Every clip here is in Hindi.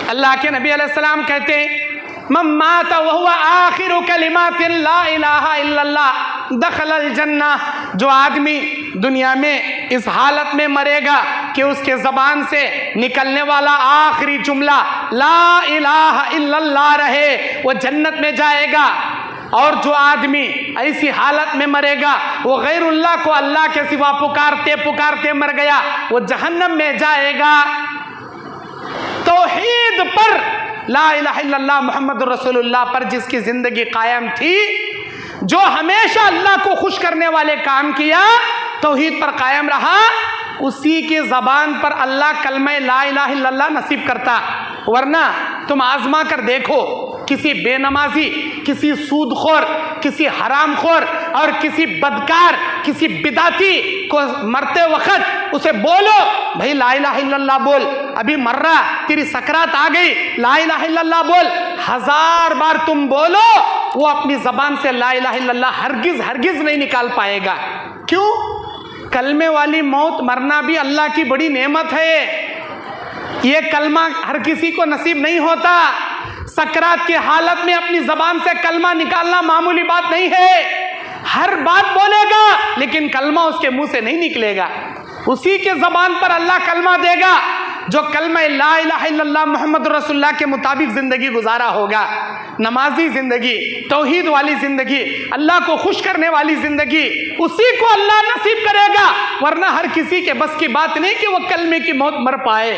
अल्लाह के नबी अलैहिस्सलाम कहते हैं मन माता वहुवा आखिरु कलिमातिन ला इलाहा इल्लल्लाह दखलल जन्नह। जो आदमी दुनिया में इस हालत में मरेगा कि उसके ज़बान से निकलने वाला आखिरी जुमला ला इलाहा इल्लल्लाह रहे, वो जन्नत में जाएगा। और जो आदमी ऐसी हालत में मरेगा वो गैरुल्लाह को अल्लाह के सिवा पुकारते पुकारते मर गया, वो जहन्नम में जाएगा। तौहीद पर, ला इलाहा इल्लल्लाह मुहम्मदुर रसूलुल्लाह पर जिसकी जिंदगी कायम थी, जो हमेशा अल्लाह को खुश करने वाले काम किया, तौहीद पर कायम रहा, उसी की ज़बान पर अल्लाह कलमा ला इलाहा इल्लल्लाह नसीब करता। वरना तुम आजमा कर देखो, किसी बेनमाजी, किसी सूदखोर, किसी हरामखोर और किसी बदकार, किसी बिदाती को मरते वक्त उसे बोलो भाई ला इलाहा इल्लल्लाह बोल, अभी मर रहा, तेरी सकरात आ गई, ला इलाहा इल्लल्लाह बोल। 1000 बार तुम बोलो, वो अपनी जबान से ला इलाहा इल्लल्लाह हरगिज हरगिज नहीं निकाल पाएगा। क्यों? कलमे वाली मौत मरना भी अल्लाह की बड़ी नेमत है। ये कलमा हर किसी को नसीब नहीं होता। सकरात की हालत में अपनी जबान से कलमा निकालना मामूली बात नहीं है। हर बात बोलेगा लेकिन कलमा उसके मुंह से नहीं निकलेगा। उसी के जबान पर अल्लाह कलमा देगा जो कलमा ला इलाहा इल्लल्लाह मुहम्मद रसूलुल्लाह के मुताबिक जिंदगी गुजारा होगा। नमाजी जिंदगी, तौहीद वाली जिंदगी, अल्लाह को खुश करने वाली जिंदगी, उसी को अल्लाह नसीब करेगा। वरना हर किसी के बस की बात नहीं कि वो कलमे की मौत मर पाए।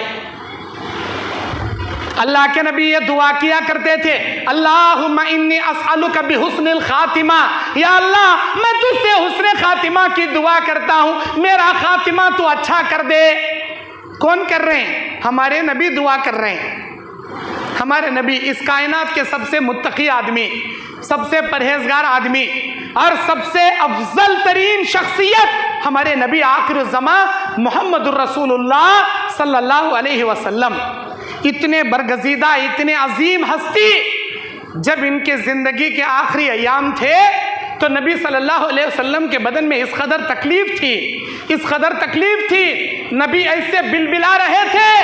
अल्लाह के नबी ये दुआ किया करते थे, अल्लाहुम्मा इन्नी अस्अलुका बिहुस्निल खातिमा, या अल्लाह मैं तुझसे हुस्ने खातिमा की दुआ करता हूँ, मेरा खातिमा तू अच्छा कर दे। कौन कर रहे हैं? हमारे नबी दुआ कर रहे हैं। हमारे नबी इस कायनात के सबसे मुत्तकी आदमी, सबसे परहेजगार आदमी और सबसे अफजल तरीन शख्सियत हमारे नबी आखिर ज़मा मुहम्मदुर रसूलुल्लाह सल्लल्लाहु अलैहि वसल्लम, इतने बरगजीदा, इतने अजीम हस्ती, जब इनके ज़िंदगी के आखिरी अयाम थे तो नबी सल्लल्लाहु अलैहि वसल्लम के बदन में इस कदर तकलीफ थी, इस कदर तकलीफ थी, नबी ऐसे बिलबिला रहे थे,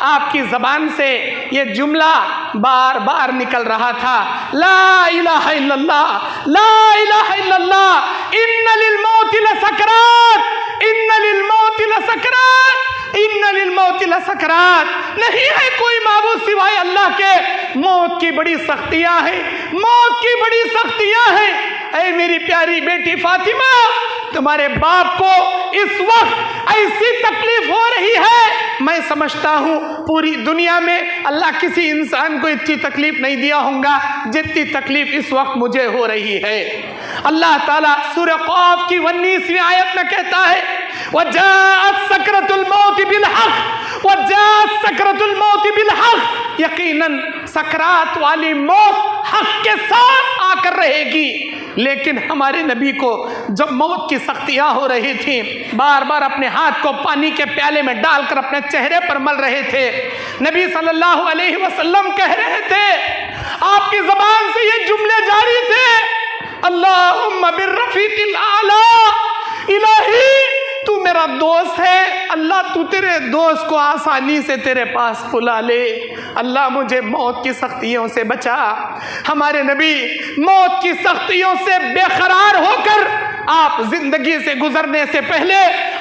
आपकी ज़बान से ये जुमला बार बार निकल रहा था, ला इलाहा इल्लल्लाह, ला इलाहा इल्लल्लाह, इन्ना लिल मौति लसकरात, इन्ना लिल मौति लसकरात, इन्ना लिल मौति लसकरात। नहीं है कोई माबूद सिवाय अल्लाह के, मौत की बड़ी सख्तियां हैं, मौत की बड़ी सख्तियां हैं। ऐ मेरी प्यारी बेटी फातिमा, तुम्हारे बाप को इस वक्त ऐसी तकलीफ हो रही है, मैं समझता हूँ पूरी दुनिया में अल्लाह किसी इंसान को इतनी तकलीफ नहीं दिया होगा जितनी तकलीफ इस वक्त मुझे हो रही है। अल्लाह ताला सूरह क़ाफ की 19वीं आयत में कहता है, वजाअत सकरतुल मौत बिल हक़, वजाअत सकरतुल मौत बिल हक़, यकीनन सकरात वाली मौत हक के साथ आकर रहेगी। लेकिन हमारे नबी को जब मौत की सख्तियां हो रही थी, बार बार अपने हाथ को पानी के प्याले में डालकर अपने चेहरे पर मल रहे थे। नबी सल्लल्लाहु अलैहि वसल्लम कह रहे थे, आपकी जबान से ये जुमले जारी थे, अल्लाहुम्मा बिर्रफीकिल आला, इलाही तू मेरा दोस्त है, अल्लाह तू तेरे दोस्त को आसानी से तेरे पास बुला ले, अल्लाह मुझे मौत की सख्तियों से बचा। हमारे नबी मौत की सख्तियों से बेकरार होकर आप जिंदगी से गुजरने से पहले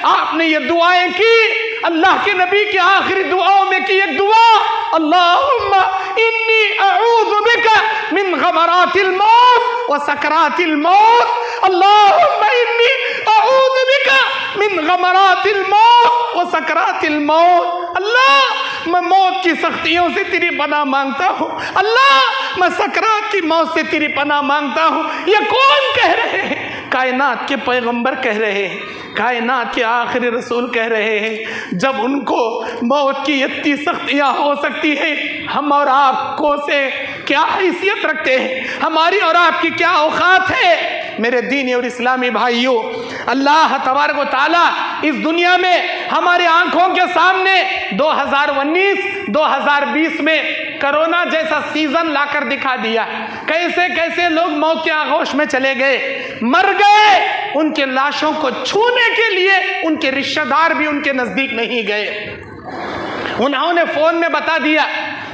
आपने ये दुआएं की। अल्लाह के नबी की आखिरी दुआओं में की एक दुआ, अल्लाहुम्मा इन्नी अऊज़ु बिका मिन गमरातिल मौत व सकरातिल मौत, अल्लाहुम्मा इन्नी अऊज़ु बिका मिन गमरातिल मौत व सकरातिल मौत। अल्लाह मैं मौत की सख्तियों से तेरी पनाह मांगता हूँ, अल्लाह मैं सकरात की मौत से तेरी पनाह मांगता हूँ। ये कौन कह रहे हैं? कायनात के पैगंबर कह रहे हैं, कायनात के आखिरी रसूल कह रहे हैं। जब उनको मौत की इतनी सख्तियाँ हो सकती हैं, हम और आपको से क्या हैसियत रखते हैं, हमारी और आपकी क्या औकात है? मेरे दीनी और इस्लामी भाइयों, अल्लाह तबारक व तआला इस दुनिया में हमारे आंखों के सामने 2019-2020 में कोरोना जैसा सीजन लाकर दिखा दिया। कैसे कैसे लोग मौत के आगोश में चले गए, मर गए, उनके लाशों को छूने के लिए उनके रिश्तेदार भी उनके नजदीक नहीं गए। उन्होंने फोन में बता दिया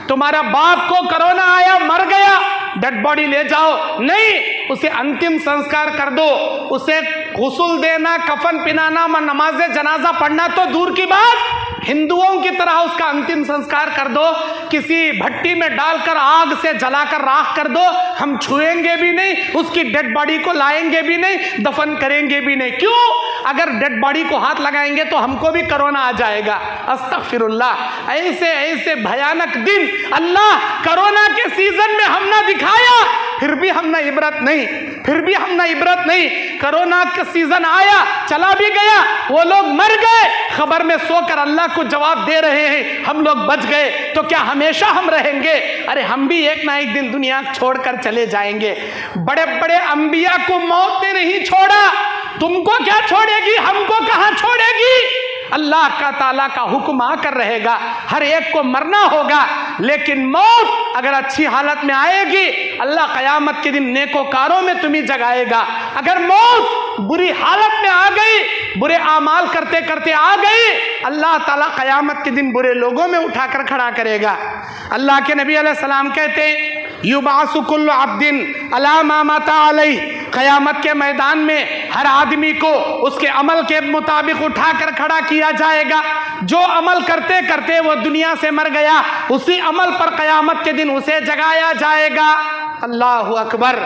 तुम्हारा बाप को कोरोना आया, मर गया, डेड बॉडी ले जाओ, नहीं, उसे अंतिम संस्कार कर दो। उसे गुस्ल देना, कफन पिनाना, नमाज जनाजा पढ़ना तो दूर की बात, हिंदुओं की तरह उसका अंतिम संस्कार कर दो, किसी भट्टी में डालकर आग से जलाकर राख कर दो, हम छुएंगे भी नहीं, उसकी डेड बॉडी को लाएंगे भी नहीं, दफन करेंगे भी नहीं। क्यों? अगर डेड बॉडी को हाथ लगाएंगे तो हमको भी कोरोना आ जाएगा। अस्तगफिरुल्लाह। ऐसे ऐसे भयानक दिन अल्लाह कोरोना के सीजन में हम ना दिखाया, फिर भी हम ना इबरत नहीं, फिर भी हम ना इबरत नहीं। कोरोना का सीजन आया, चला भी गया, वो लोग मर गए, खबर में सोकर अल्लाह को जवाब दे रहे हैं, हम लोग बच गए, तो क्या हमेशा हम रहेंगे? अरे हम भी एक ना एक दिन दुनिया छोड़कर चले जाएंगे। बड़े बड़े अंबिया को मौत ने नहीं छोड़ा, तुमको क्या छोड़ेगी, हमको कहां छोड़ेगी? अल्लाह का ताला का हुक्म आकर रहेगा, हर एक को मरना होगा, लेकिन मौत अगर अच्छी हालत में आएगी, अल्लाह कयामत के दिन नेकोकारों में तुम्हें जगाएगा। अगर मौत बुरी हालत में आ गई, बुरे आमाल करते करते आ गई, अल्लाह ताला कयामत के दिन बुरे लोगों में उठाकर खड़ा करेगा। अल्लाह के नबी अलैहि सलाम कहते हैं, युबासु कुल्लु अब्दिन अला मा माता अलैहि, कयामत के मैदान में हर आदमी को उसके अमल के मुताबिक उठाकर खड़ा किया जाएगा। जो अमल करते करते वो दुनिया से मर गया, उसी अमल पर कयामत के दिन उसे जगाया जाएगा। अल्लाह अकबर।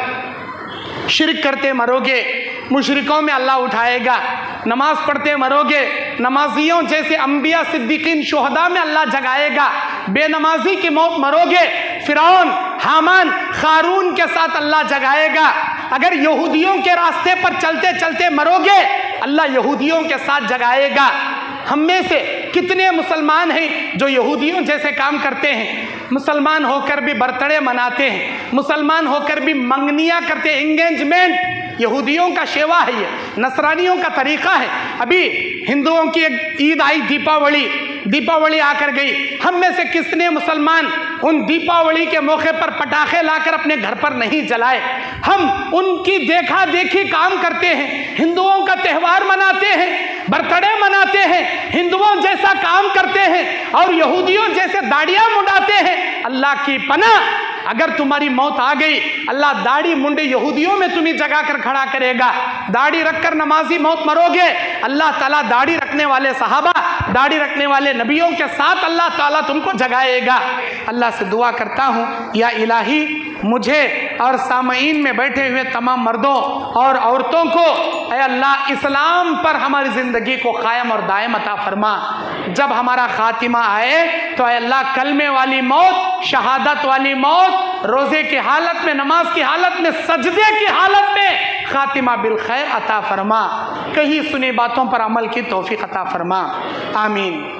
शिरक करते मरोगे, मुशरिकों में अल्लाह उठाएगा। नमाज पढ़ते मरोगे, नमाजियों जैसे अंबिया सिद्दीकीन शुहदा में अल्लाह जगाएगा। बेनमाजी की मौत मरोगे, फिरौन, हामान, खारून के साथ अल्लाह जगाएगा। अगर यहूदियों के रास्ते पर चलते चलते मरोगे, अल्लाह यहूदियों के साथ जगाएगा। हम में से कितने मुसलमान हैं जो यहूदियों जैसे काम करते हैं? मुसलमान होकर भी बर्थडे मनाते हैं, मुसलमान होकर भी मंगनियाँ करते हैं, एंगेजमेंट। यहूदियों का शेवा है, ये नसरानियों का तरीका है। अभी हिंदुओं की एक ईद आई, दीपावली आकर गई। हम में से किसने मुसलमान उन दीपावली के मौके पर पटाखे लाकर अपने घर पर नहीं जलाए? हम उनकी देखा देखी काम करते हैं, हिंदुओं का त्यौहार मनाते हैं, बर्थडे मनाते हैं, हिंदुओं जैसा काम करते हैं और यहूदियों जैसे दाढ़ियां मुंडाते हैं। अल्लाह की पनाह, अगर तुम्हारी मौत आ गई, अल्लाह दाढ़ी मुंडे यहूदियों में तुम्हें जगा कर खड़ा करेगा। दाढ़ी रखकर नमाजी मौत मरोगे, अल्लाह ताला दाढ़ी रखने वाले सहाबा, दाढ़ी रखने वाले नबियों के साथ अल्लाह ताला तुमको जगाएगा। अल्लाह से दुआ करता हूँ, या इलाही मुझे और सामईन में बैठे हुए तमाम मर्दों और औरतों को, ऐ अल्लाह, इस्लाम पर हमारी ज़िंदगी को कायम और दायम अता फरमा। जब हमारा खातिमा आए तो ऐ अल्लाह कलमे वाली मौत, शहादत वाली मौत, रोज़े की हालत में, नमाज की हालत में, सजदे की हालत में खातिमा बिल खैर अता फरमा। कहीं सुनी बातों पर अमल की तौफीक अता फरमा। आमीन।